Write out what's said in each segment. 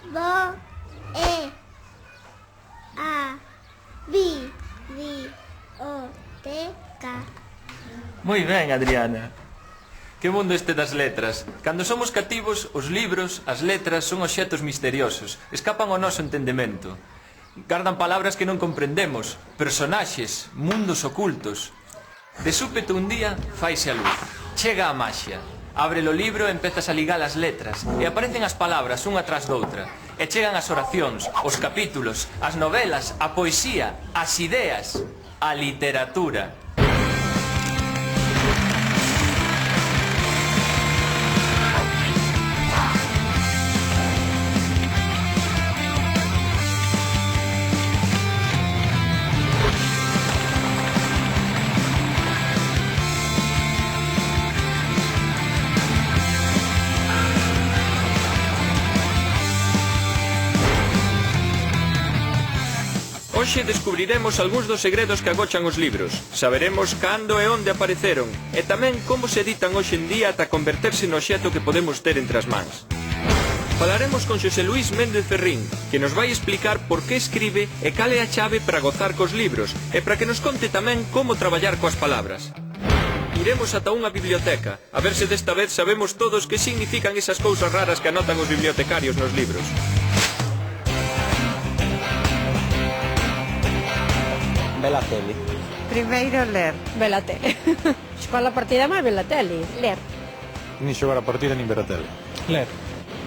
bo, e, a, biblioteca. Moi ben, Adriana. Que mundo este das letras. Cando somos cativos, os libros, as letras, son obxetos misteriosos. Escapan ao noso entendemento. Gardan palabras que non comprendemos, personaxes, mundos ocultos. De súpeto un día, faise a luz. Chega a maxia. Abre o libro e empezas a ligar as letras. E aparecen as palabras unha tras doutra. E chegan as oracións, os capítulos, as novelas, a poesía, as ideas, a literatura. Hoxe descubriremos algúns dos segredos que agochan os libros. Saberemos cando e onde apareceron e tamén como se editan hoxe en día ata converterse no obxeto que podemos ter entre as mans. Falaremos con Xosé Luís Méndez Ferrín, que nos vai explicar por que escribe e cal é a chave para gozar cos libros e para que nos conte tamén como traballar coas palabras. Iremos ata unha biblioteca, a ver se desta vez sabemos todos que significan esas cousas raras que anotan os bibliotecarios nos libros. Vela tele. Primeiro ler. Vela tele. Xogar a partida máis vela tele. Ler. Nin xogar a partida nin ver a tele. Ler.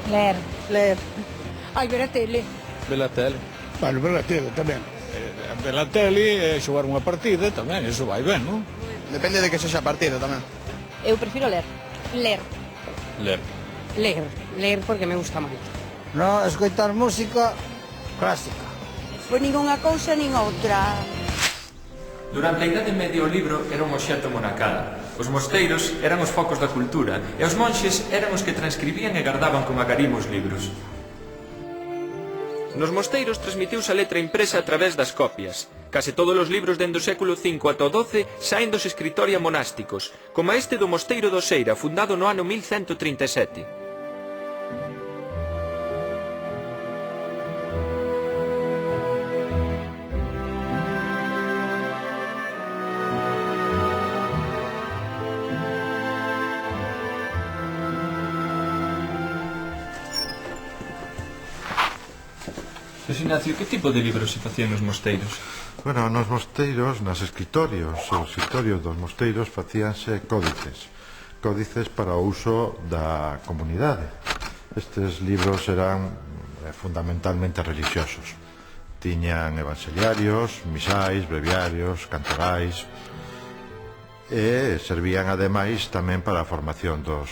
Ler. Ler. Ai, ver a tele. Ver a tele. Bueno, ver a tele tamén. Ver a tele e xogar unha partida tamén, eso vai ben, non? Depende de que sexa a partida tamén. Eu prefiro ler. Ler. Ler. Ler. Ler porque me gusta moito. No, escoitar música clásica. Pois nin unha cousa nin outra. Durante a Idade Media o libro era un obxeto monacal. Os mosteiros eran os focos da cultura e os monxes eran os que transcribían e gardaban con agarimo os libros. Nos mosteiros transmitiuse a letra impresa a través das copias. Case todos os libros dende o século V ata o XII saen dos escritoria monásticos, como este do Mosteiro do Seira, fundado no ano 1137. Xosé Ignacio, que tipo de libros se facían nos mosteiros? Bueno, nos mosteiros, os escritorios dos mosteiros facíanse códices para o uso da comunidade. Estes libros eran fundamentalmente religiosos. Tiñan evangeliarios, misais, breviarios, cantorais e servían ademais tamén para a formación dos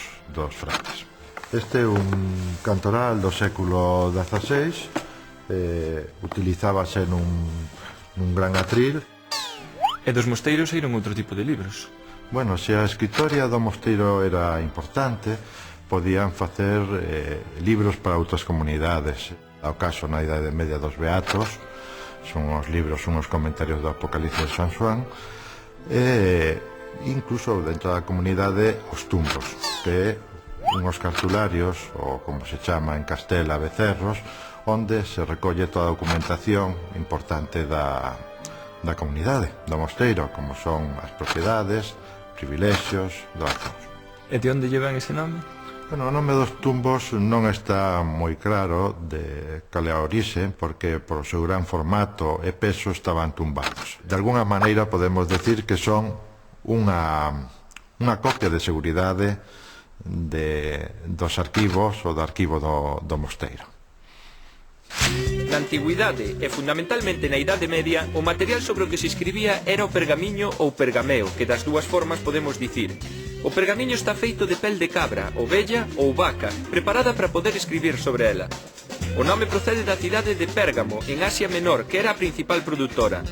frades. Este é un cantoral do século XVI, utilizábase nun gran atril. E dos mosteiros saíron outro tipo de libros. Bueno, se a escritoria do mosteiro era importante, podían facer libros para outras comunidades. Ao caso na Idade Media dos Beatos, son os libros, son os comentarios do Apocalipse de San Xoán, e incluso dentro da comunidade os tumbos, que unhos cartularios, ou como se chama en Castela, becerros, onde se recolle toda a documentación importante da comunidade, do mosteiro, como son as propiedades, privilexios, doazóns. E de onde llevan ese nome? Bueno, o nome dos tumbos non está moi claro de cal é a orixe, porque por o seu gran formato e peso estaban tumbados. De alguna maneira podemos decir que son unha copia de seguridade dos arquivos ou do arquivo do mosteiro. Na antigüidade e fundamentalmente na Idade Media, o material sobre o que se escribía era o pergamiño ou pergameo, que das dúas formas podemos dicir. O pergamiño está feito de pel de cabra, ovella ou vaca, preparada para poder escribir sobre ela. O nome procede da cidade de Pérgamo, en Asia Menor, que era a principal produtora.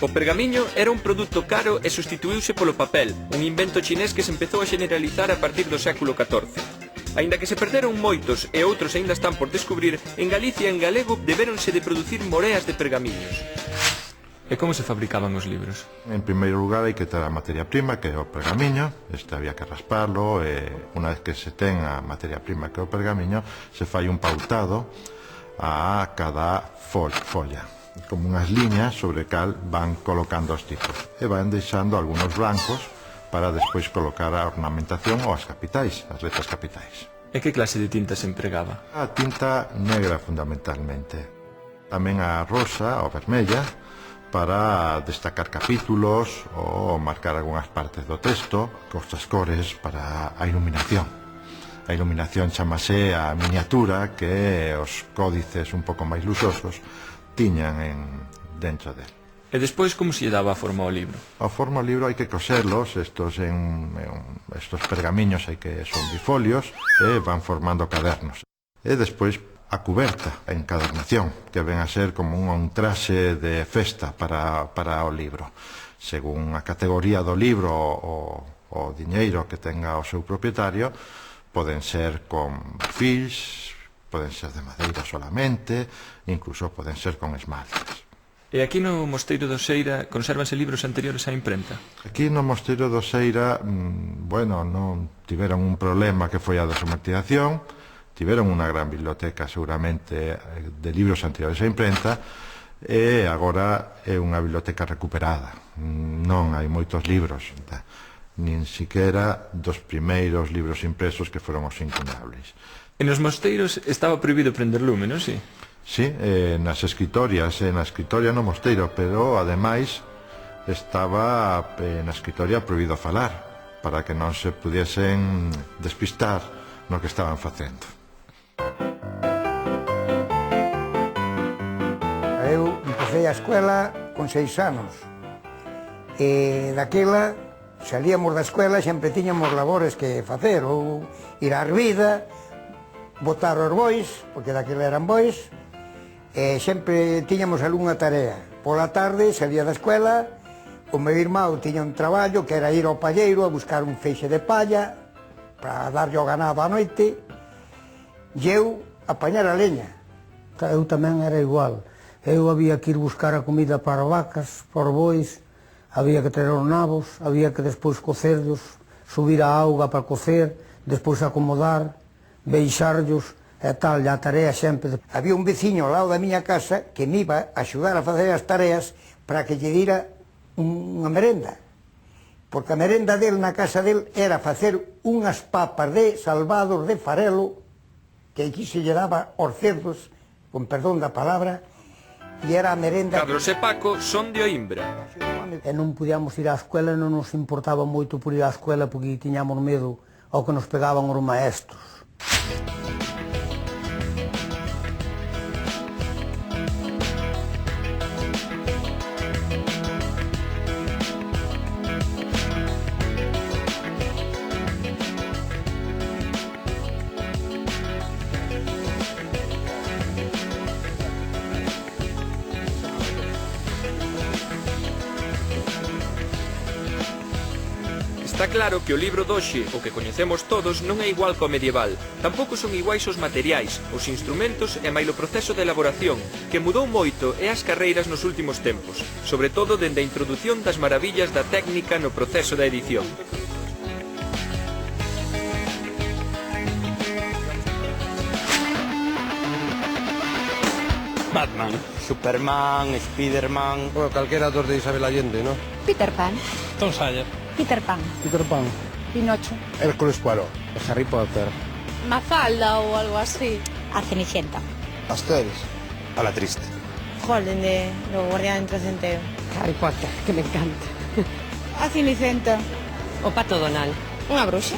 O pergamiño era un produto caro e sustituíuse polo papel, un invento chinés que se empezou a generalizar a partir do século XIV. Aínda que se perderon moitos e outros aínda están por descubrir, en Galicia en galego deberonse de producir moreas de pergamiños. E como se fabricaban os libros? En primeiro lugar hai que ter a materia prima, que é o pergamiño. Este había que rasparlo e unha vez que se ten a materia prima, que é o pergamiño, se fai un pautado a cada folla, como unhas liñas sobre cal van colocando os tipos e van deixando algúns blancos para despois colocar a ornamentación ou as capitais, as letras capitais. E que clase de tinta se empregaba? A tinta negra fundamentalmente, tamén a rosa ou vermella para destacar capítulos ou marcar algunhas partes do texto, costas cores para a iluminación. A iluminación chamase a miniatura que os códices un pouco máis luxosos tiñan dentro del. E despois como se lle daba a forma ao libro? A forma ao libro hai que coserlos, estos pergamiños hai que son bifolios e van formando cadernos. E despois a cuberta, a encadernación, que ven a ser como un traxe de festa para o libro. Según a categoría do libro o diñeiro que tenga o seu propietario, poden ser con fils, poden ser de madeira solamente, incluso poden ser con esmaltes. E aquí no Mosteiro do Seira consérvanse libros anteriores á imprenta? Aquí no Mosteiro do Seira, non tiveron un problema que foi a desamortización, tiveron unha gran biblioteca seguramente de libros anteriores á imprenta, e agora é unha biblioteca recuperada. Non hai moitos libros, nin siquiera dos primeiros libros impresos que foron os incunables. E nos mosteiros estaba prohibido prender lume, non si? Sí, nas escritorias, na escritoria no mosteiro, pero ademais estaba na escritoria prohibido falar, para que non se pudiesen despistar no que estaban facendo. Eu empecé a escuela con 6 anos e daquela salíamos da escuela, sempre tiñamos labores que facer, ou ir á vida, botar os bois, porque daquela eran bois, e sempre tiñamos algunha tarea. Pola tarde salía da escuela, o meu irmão tiña un traballo que era ir ao palleiro a buscar un feixe de palla para darlle ao ganado á noite, e eu apañar a leña. Eu tamén era igual, eu había que ir buscar a comida para vacas, para bois, había que traer os nabos, había que despois cocerlos, subir a auga para cocer, despois acomodar, beixarlos e tal, e a tarea sempre. Había un veciño ao lado da miña casa que me iba a axudar a facer as tareas para que lle dira unha merenda. Porque a merenda del na casa del era facer unhas papas de salvados de farelo, que aquí se lle daba aos cerdos, con perdón da palabra, e era a merenda... Carlos e Paco son de Oimbra. E non podíamos ir á escuela, non nos importaba moito por ir á escuela porque tiñamos medo ao que nos pegaban os maestros. Está claro que o libro doxe, o que coñecemos todos, non é igual co medieval. Tampouco son iguais os materiais, os instrumentos e mailo proceso de elaboración, que mudou moito e as carreiras nos últimos tempos, sobre todo dende a introdución das maravillas da técnica no proceso da edición. Batman, Superman, Spiderman... Bueno, calquera dos de Isabel Allende, ¿no? Peter Pan. Tom Sawyer. Peter Pan. Peter Pan. Pinocho. Hércules Poirot. Harry Potter. Mafalda o algo así. A Cenicienta. Asterix. A la triste. Holden de Los Guardianes del Centeo. Harry Potter, que me encanta. A Cenicienta. O Pato Donald. Unha bruxa.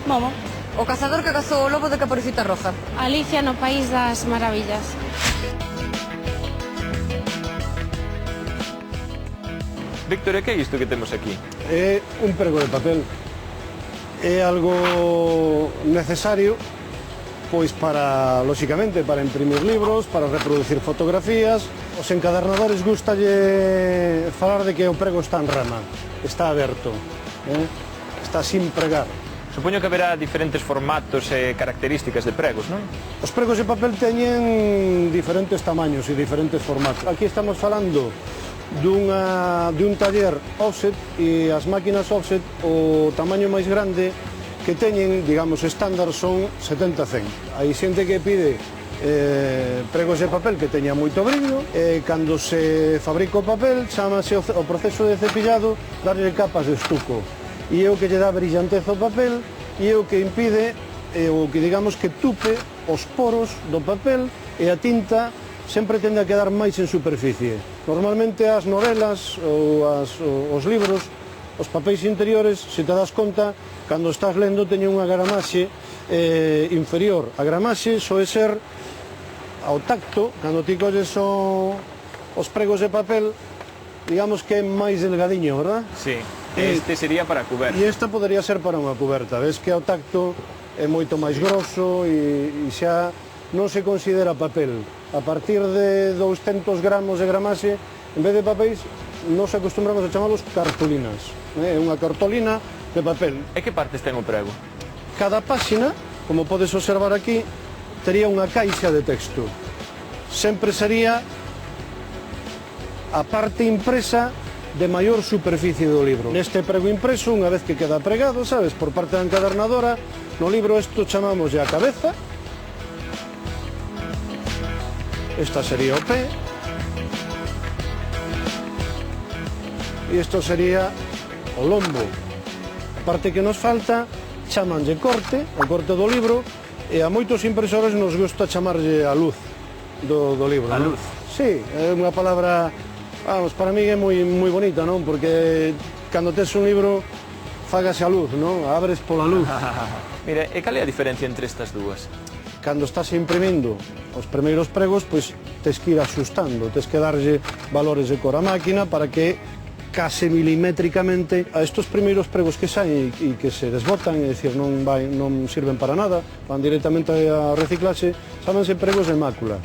Momo. O cazador que cazou o lobo de Caperucita Roja. Alicia no País das Maravillas. Víctor, e que é isto que temos aquí? É un prego de papel. É algo necesario, pois para, lóxicamente, para imprimir libros, para reproducir fotografías. Os encadernadores gustalle falar de que o prego está en rama, está aberto, está sin pregar. Supoño que haberá diferentes formatos e características de pregos, non? Os pregos de papel teñen diferentes tamaños e diferentes formatos. Aquí estamos falando dun taller offset, e as máquinas offset o tamaño máis grande que teñen, digamos, estándar son 70-100. Hai xente que pide pregos de papel que teña moito brillo, e cando se fabrica o papel chamase o proceso de cepillado darlle capas de estuco, e é o que lle dá brillantez ao papel e é o que impide, o que digamos que tupe os poros do papel, e a tinta sempre tende a quedar máis en superficie. Normalmente as novelas ou os libros, os papéis interiores, se te das conta, cando estás lendo teñen unha gramaxe inferior. A gramaxe soe ser ao tacto, cando ti colles os pregos de papel, digamos que é máis delgadiño, verdad? Sí, este sería para a cuberta. E esta podería ser para unha cuberta, ves que ao tacto é moito máis grosso e xa non se considera papel. A partir de 200 gramos de gramaxe, en vez de papéis, nos acostumbramos a chamarlos cartolinas. É unha cartolina de papel. E que partes ten o prego? Cada páxina, como podes observar aquí, tería unha caixa de texto. Sempre sería a parte impresa de maior superficie do libro. Neste prego impreso, unha vez que queda pregado, sabes, por parte da encadernadora, no libro isto chamamos a cabeza, esta sería o pé, e isto sería o lombo. A parte que nos falta, chamanlle corte, o corte do libro, e a moitos impresores nos gusta chamarlle a luz do libro. A luz? Sí, é unha palabra, vamos, para mí é moi bonita, non? Porque cando tes un libro, fágase a luz, non? Abres pola luz. Mira, e cal é a diferencia entre estas dúas? Cando estás imprimindo os primeiros pregos, pois tes que ir axustando, tes que darlle valores de cor á máquina para que case milimétricamente a estos primeiros pregos que saen e que se desbotan, é dicir, non sirven para nada, van directamente a reciclaxe, chámanse pregos de mácula.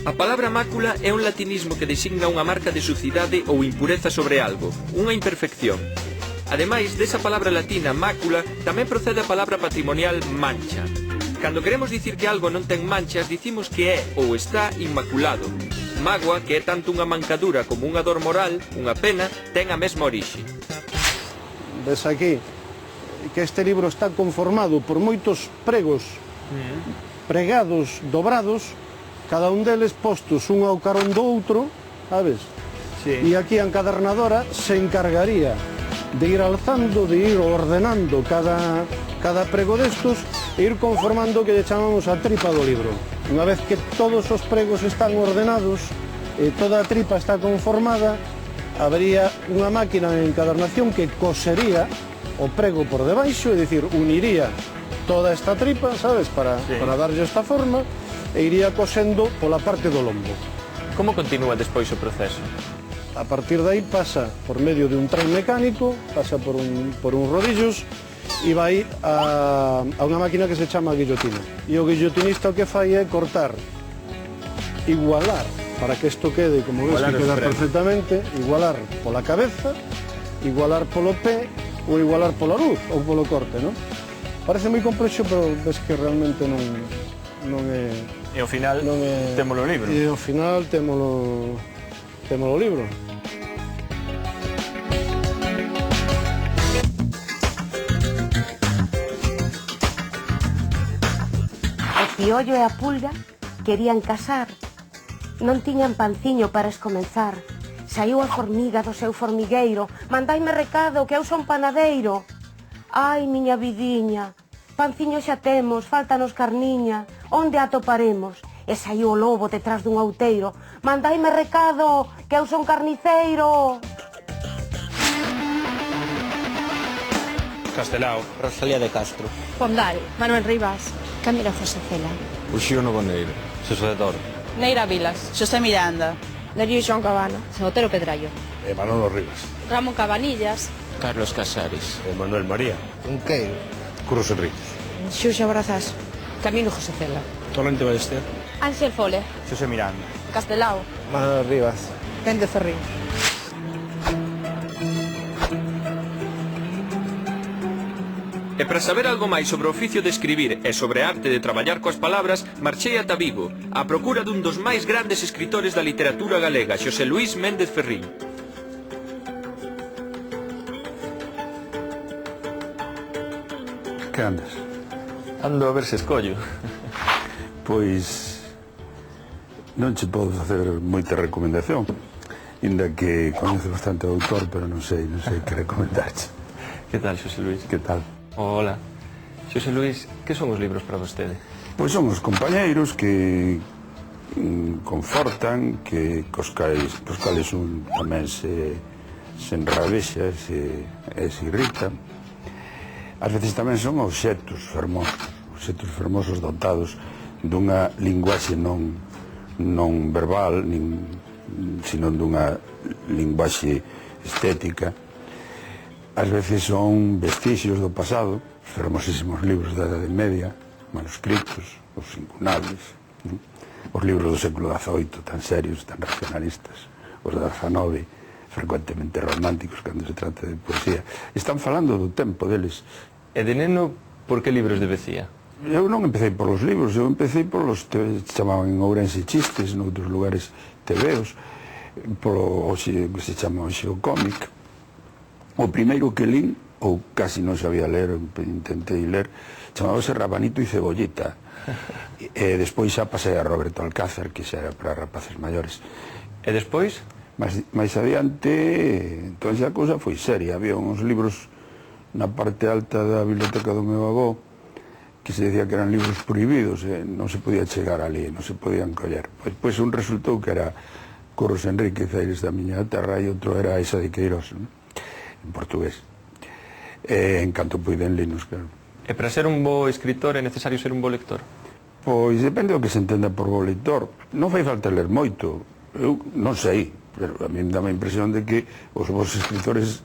A palabra mácula é un latinismo que designa unha marca de sucidade ou impureza sobre algo, unha imperfección. Ademais desa palabra latina mácula, tamén procede a palabra patrimonial mancha. Cando queremos dicir que algo non ten manchas, dicimos que é ou está inmaculado. Mágoa, que é tanto unha mancadura como unha dor moral, unha pena, ten a mesma orixe. Ves aquí que este libro está conformado por moitos pregos pregados, dobrados, cada un deles postos un ao carón do outro, sabes? Sí. E aquí a encadernadora se encargaría de ir alzando, de ir ordenando cada prego destos e ir conformando o que lle chamamos a tripa do libro. Unha vez que todos os pregos están ordenados e toda a tripa está conformada, habría unha máquina de encadernación que cosería o prego por debaixo, é dicir, uniría toda esta tripa, sabes, para darlle esta forma, e iría cosendo pola parte do lombo. Como continúa despois o proceso? A partir de aí pasa por medio de un tren mecánico, pasa por un rodillos e vai a unha máquina que se chama guillotina. E o guillotinista o que fai é cortar, igualar, para que isto quede, como ves que queda perfectamente, igualar pola cabeza, igualar polo pé ou igualar pola luz ou polo corte, non? Parece moi complexo, pero ves que realmente non é... E ao final témolo o libro. E ao final témolo o libro. O piollo e a pulga querían casar. Non tiñan panciño para escomenzar. Saiu a formiga do seu formigueiro. Mandaime recado que eu son panadeiro. Ai, miña vidiña, panciño xa temos, faltanos carniña. Onde atoparemos? E saiu o lobo detrás dun outeiro. Mandaime recado que eu son carniceiro. Castelao. Rosalía de Castro. Pondal, Manuel Rivas, Camilo José Cela, Uxío Novoneiro. Xosé de Toro. Neira Vilas, Xosé Miranda, Darío Joan Cabana, Otero Pedrallo, Manolo Rivas. Ramón Cabanillas, Carlos Casares. Manuel María. Unqueiro. Curros Enríquez. Xuxa Brazas, Camilo José Cela, Torrente Ballester. Ángel Fole, Xosé Miranda. Castelao, Manuel Rivas. Pende Ferrín. E para saber algo máis sobre o oficio de escribir e sobre a arte de traballar coas palabras, marchei ata Vigo, á procura dun dos máis grandes escritores da literatura galega, Xosé Luís Méndez Ferrín. Que andas? Ando a ver se escollo. Pois Non che podo facer moita recomendación, inda que coñezo bastante o autor, pero non sei que recomendarche. Que tal, Xosé Luís? Que tal? Hola. Xosé Luís, que son os libros para vostede? Pois son os compañeiros que confortan, que cos cales un tamén se enravexa, se irrita. Ás veces tamén son obxectos fermosos dotados dunha linguaxe non verbal, sino dunha linguaxe estética. Ás veces son vestixios do pasado, fermosísimos libros da Idade Media, manuscritos, os incunables, os libros do século XVIII, tan serios, tan racionalistas, os da XIX, frecuentemente románticos cando se trata de poesía. Están falando do tempo deles. E de neno, por que libros de Becía? Eu non empecé por os libros, eu empecé por os que chamaban en Ourense chistes, noutros lugares tebeos, polo que se chama hoxe o cómic. O primeiro que lín, ou casi non sabía ler, intentei ler, chamábase Rabanito e Cebollita. E despois xa pasei a Roberto Alcázar, que xa era para rapaces maiores. E despois? Mais adiante, entón xa a cousa foi seria. Había uns libros na parte alta da biblioteca do meu avó que se decía que eran libros prohibidos, non se podía chegar ali, non se podían coller. Pois un resultou que era Curros Enríquez, Aires da miña terra, e outro era Esa de Queiroz, en portugués. En canto puiden linos, claro. E para ser un bo escritor é necesario ser un bo lector? Pois depende do que se entenda por bo lector. Non fai falta ler moito, eu non sei, pero a mí dá a impresión de que os bons escritores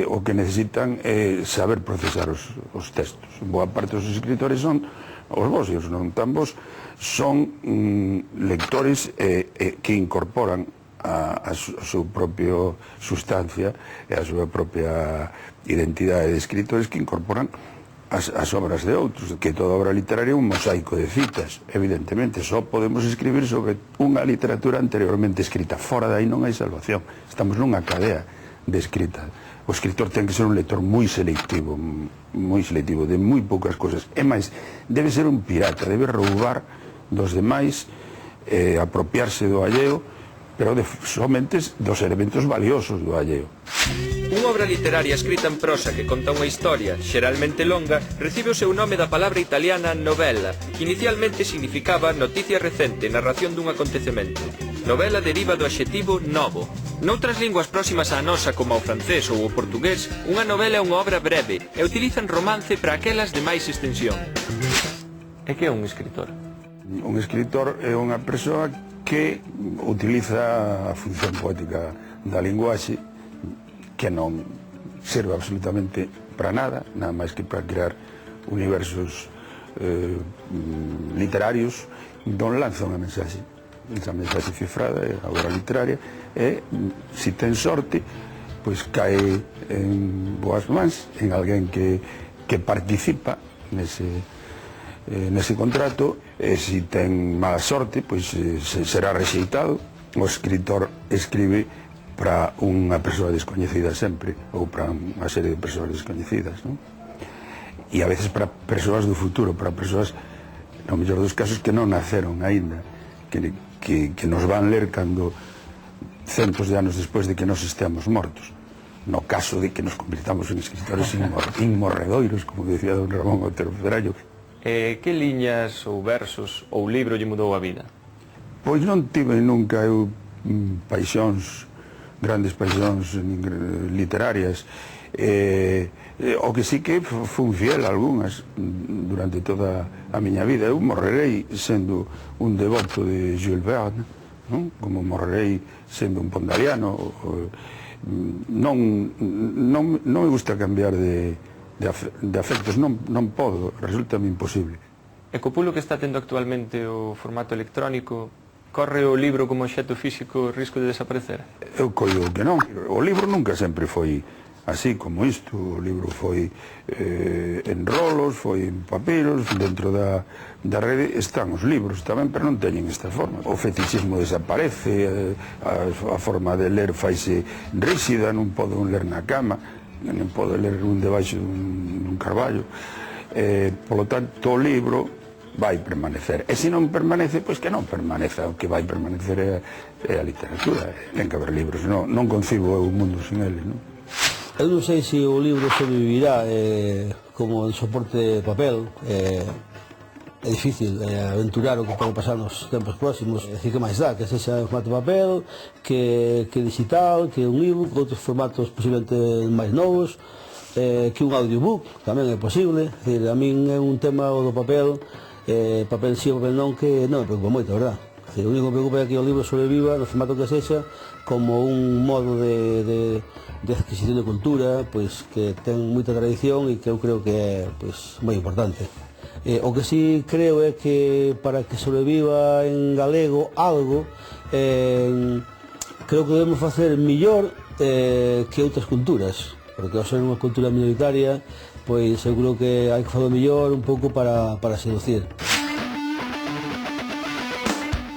o que necesitan é saber procesar os textos. Boa parte dos escritores son os bons, e os non tan bons son lectores que incorporan a súa propia sustancia e a súa propia identidade de escritores que incorporan as obras de outros, que toda obra literaria é un mosaico de citas. Evidentemente, só podemos escribir sobre unha literatura anteriormente escrita. Fora de aí non hai salvación. Estamos nunha cadea de escrita. O escritor ten que ser un lector moi selectivo, de moi poucas cousas. É máis, debe ser un pirata, debe roubar dos demais, apropiarse do alleo, pero somente dos elementos valiosos do alleo. Unha obra literaria escrita en prosa que conta unha historia, xeralmente longa, recibe o seu nome da palabra italiana novella, que inicialmente significaba noticia recente, narración dun acontecemento. Novela deriva do adxetivo novo. Noutras linguas próximas á nosa, como o francés ou o portugués, unha novela é unha obra breve e utilizan romance para aquelas de máis extensión. E que é un escritor? Un escritor é unha persoa que utiliza a función poética da linguaxe, que non serve absolutamente para nada máis que para crear universos literarios, non lanza unha mensaxe. Esa mensaxe cifrada é a obra literaria e, se ten sorte, pois cae en boas mans, en alguén que participa nese contrato, e se ten mala sorte, pois será rexeitado. O escritor escribe para unha persoa descoñecida sempre, ou para unha serie de persoas descoñecidas, non? E a veces para persoas do futuro, para persoas, no mellor dos casos, que non naceron aínda, que nos van ler cando centos de anos despois de que nos esteamos mortos, no caso de que nos convirtamos en escritores inmorredoiros, como decía don Ramón Otero Pedrallo. Que liñas ou versos ou libro lle mudou a vida? Pois non tive nunca eu grandes paixóns literarias. O que sí que fun fiel a algunhas durante toda a miña vida. Eu morrerei sendo un devoto de Jules Verne, como morrerei sendo un pondariano. Non me gusta cambiar de afectos, non podo, resulta-me imposible. E co pulo que está tendo actualmente o formato electrónico, corre o libro como obxecto físico o risco de desaparecer? Eu coido que non. O libro nunca sempre foi así como isto. O libro foi en rolos, foi en papiros, dentro da rede están os libros tamén, pero non teñen esta forma. O fetichismo desaparece, a forma de ler faise ríxida, non podo ler na cama, non podo ler un debaixo dun carballo. Polo tanto, o libro vai permanecer. E se non permanece, pois que non permaneza. O que vai permanecer é a literatura. Ten que haber libros. Non concibo o mundo sin eles, non? Eu non sei se o libro sobrevivirá como en soporte de papel. É difícil aventurar o que pode pasar nos tempos próximos. É dicir, que máis dá, que sexa en formato de papel, que digital, que un ebook, outros formatos posiblemente máis novos, que un audiobook, tamén é posible. É dicir, a min é un tema o do papel, papel sí ou papel non, que non me preocupa moito, a verdad. É dicir, o único que me preocupa é que o libro sobreviva no formato que sexa, como un modo de adquisición de cultura, pois que ten moita tradición e que eu creo que é pois moi importante. O que sí creo é que para que sobreviva en galego algo, creo que debemos facer millor que outras culturas, porque ao ser unha cultura minoritaria, pois eu creo que hai que fazer mellor un pouco para seducir.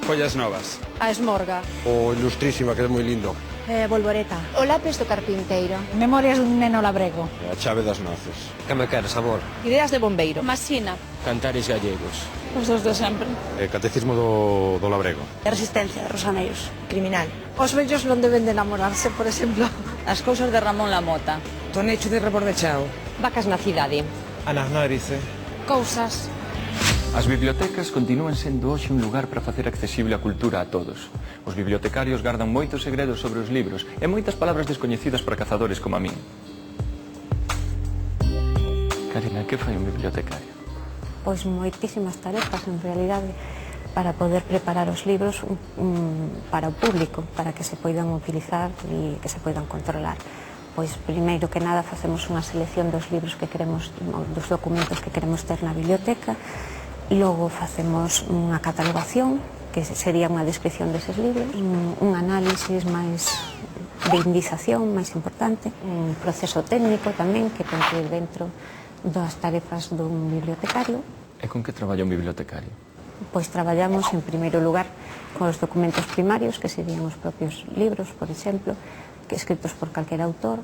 Follas novas. A esmorga. O Ilustrísima, que é moi lindo. Volvoreta. O lápis do carpinteiro. Memorias dun neno labrego. A chave das noces. Que me queres, amor? Ideas de bombeiro. Masina. Cantares gallegos. Os dos de sempre. Catecismo do labrego. Resistencia, Rosaneiros. Criminal. Os vellos non deben de enamorarse, por exemplo. As cousas de Ramón Lamota. Tonecho de Rebordechao. Vacas na cidade. Anasnórice. Cousas. As bibliotecas continúan sendo hoxe un lugar para facer accesible a cultura a todos. Os bibliotecarios gardan moitos segredos sobre os libros e moitas palabras descoñecidas para cazadores como a min. Karina, que fai un bibliotecario? Pois moitísimas tarefas, en realidade, para poder preparar os libros para o público, para que se poidan utilizar e que se poidan controlar. Pois, primeiro que nada, facemos unha selección dos libros que queremos, dos documentos que queremos ter na biblioteca. Logo facemos unha catalogación, que sería unha descripción deses libros, un análisis máis de indización máis importante, un proceso técnico tamén que ten que ir dentro das tarefas dun bibliotecario. E con que traballa un bibliotecario? Pois traballamos en primeiro lugar con os documentos primarios, que serían os propios libros, por exemplo, que escritos por calquera autor,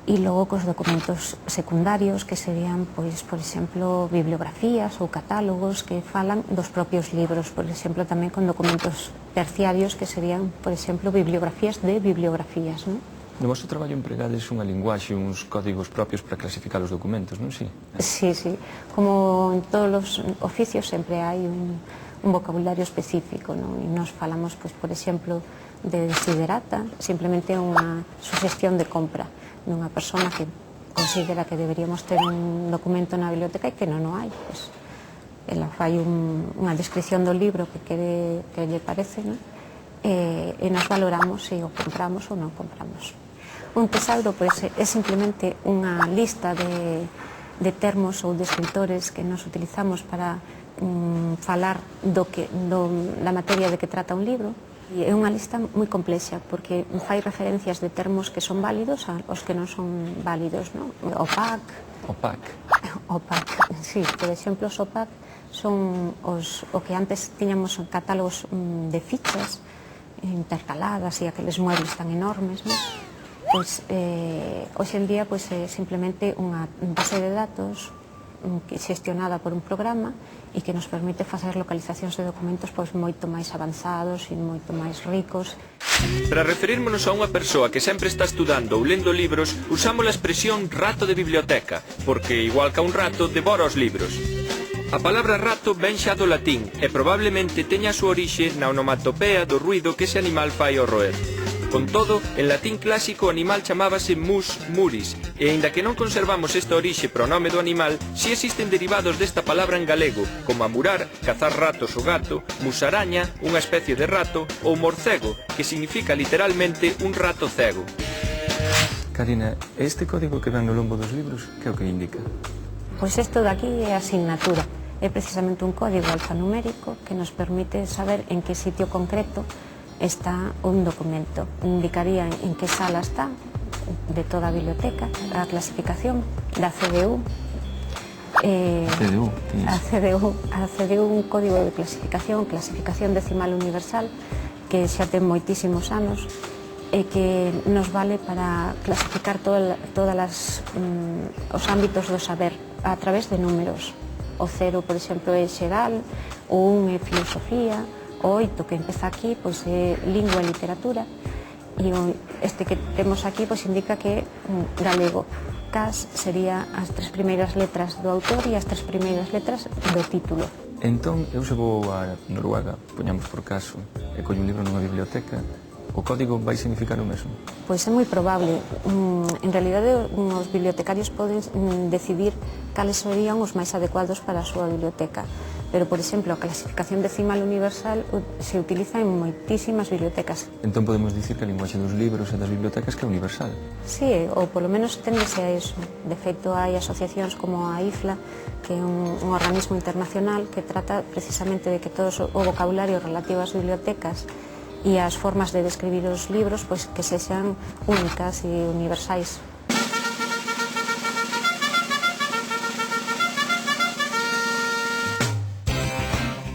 e logo cos documentos secundarios, que serían, pois, por exemplo, bibliografías ou catálogos que falan dos propios libros, por exemplo, tamén con documentos terciarios, que serían, por exemplo, bibliografías de bibliografías, non? No vosso traballo empregades unha linguaxe, uns códigos propios para clasificar os documentos, non si? Sí, sí. Como en todos os oficios sempre hai un vocabulario específico, non? E nos falamos, pois, por exemplo, de desiderata, simplemente unha suxestión de compra dunha persona que considera que deberíamos ter un documento na biblioteca e que non o hai, pois ela fai unha descripción do libro que lle parece, non? E nos valoramos se o compramos ou non compramos. Un tesauro, pois, é simplemente unha lista de termos ou de escritores que nos utilizamos para falar da materia de que trata un libro. E é unha lista moi complexa, porque fai referencias de termos que son válidos aos que non son válidos, non? OPAC. OPAC? OPAC, sí. Por exemplo, os OPAC son o que antes tiñamos catálogos de fichas intercaladas e aqueles muebles tan enormes, non? Pois, hoxe en día, pois, é simplemente unha base de datos xestionada por un programa e que nos permite facer localizacións de documentos pois moito máis avanzados e moito máis ricos. Para referírmonos a unha persoa que sempre está estudando ou lendo libros, usamos a expresión rato de biblioteca, porque, igual que un rato, devora os libros. A palabra rato ven xa do latín e probablemente teña a súa orixe na onomatopea do ruido que ese animal fai ao roer. Con todo, en latín clásico o animal chamábase mus muris, e aínda que non conservamos esta orixe para o nome do animal, si existen derivados desta palabra en galego, como amurar, cazar ratos ou gato, musaraña, unha especie de rato, ou morcego, que significa literalmente un rato cego. Karina, este código que ven no lombo dos libros, que é o que indica? Pois isto de aquí é a asignatura. É precisamente un código alfanumérico que nos permite saber en que sitio concreto está un documento. Indicaría en que sala está de toda a biblioteca, a clasificación da CDU. A CDU, un código de clasificación decimal universal, que xa ten moitísimos anos e que nos vale para clasificar todos os ámbitos do saber a través de números. O 0, por exemplo, é xeral, o 1 é filosofía, o 8, que empeza aquí, pois é lingua e literatura, e este que temos aquí pois indica que é galego. CAS sería as 3 primeiras letras do autor e as 3 primeiras letras do título. Entón, eu se vou a Noruega, poñamos por caso, e collo un libro nunha biblioteca, o código vai significar o mesmo? Pois é moi probable. En realidade, os bibliotecarios poden decidir cales serían os máis adecuados para a súa biblioteca. Pero, por exemplo, a clasificación decimal universal se utiliza en moitísimas bibliotecas. Entón podemos dicir que a linguaxe dos libros e das bibliotecas que é universal? Sí, ou polo menos téndese a eso. De feito, hai asociacións como a IFLA, que é un organismo internacional que trata precisamente de que todo o vocabulario relativo ás bibliotecas e as formas de describir os libros pois que sexan únicas e universais.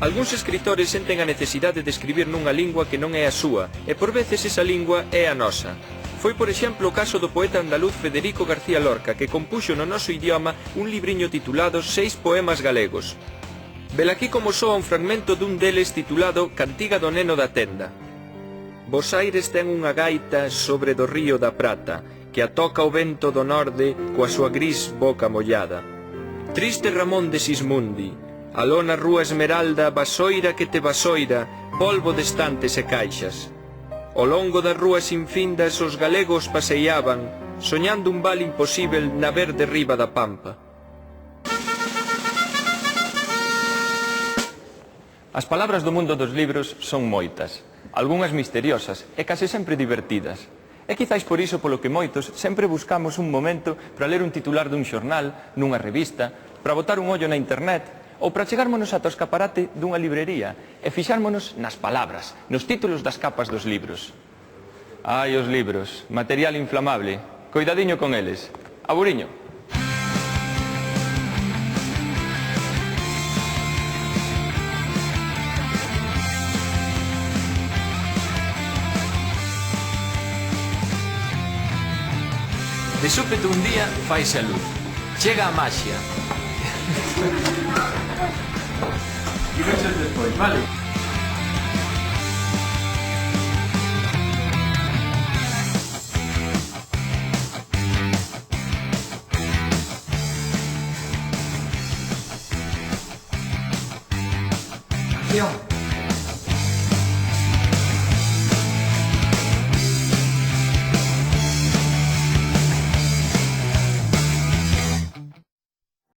Algúns escritores senten a necesidade de escribir nunha lingua que non é a súa, e por veces esa lingua é a nosa. Foi, por exemplo, o caso do poeta andaluz Federico García Lorca, que compuxo no noso idioma un libriño titulado 6 poemas galegos. Velaquí como soa un fragmento dun deles titulado Cantiga do neno da tenda. Bos Aires ten unha gaita sobre do río da Prata, que atoca o vento do norde coa súa gris boca mollada. Triste Ramón de Sismundi, aló na rúa Esmeralda, vasoira que te vasoira, polvo de estantes e caixas. Ao longo das rúas infindas os galegos paseiaban, soñando un val imposível na verde riba da Pampa. As palabras do mundo dos libros son moitas, algunhas misteriosas e case sempre divertidas. E quizáis por iso polo que moitos sempre buscamos un momento para ler un titular dun xornal, nunha revista, para botar un ollo na internet, ou para chegármonos ata o escaparate dunha librería e fixármonos nas palabras, nos títulos das capas dos libros. Ai, os libros, material inflamable, coidadiño con eles. Aburiño. De súpeto un día faise a luz. Chega a maxia. Y noches despois, vale? Acción.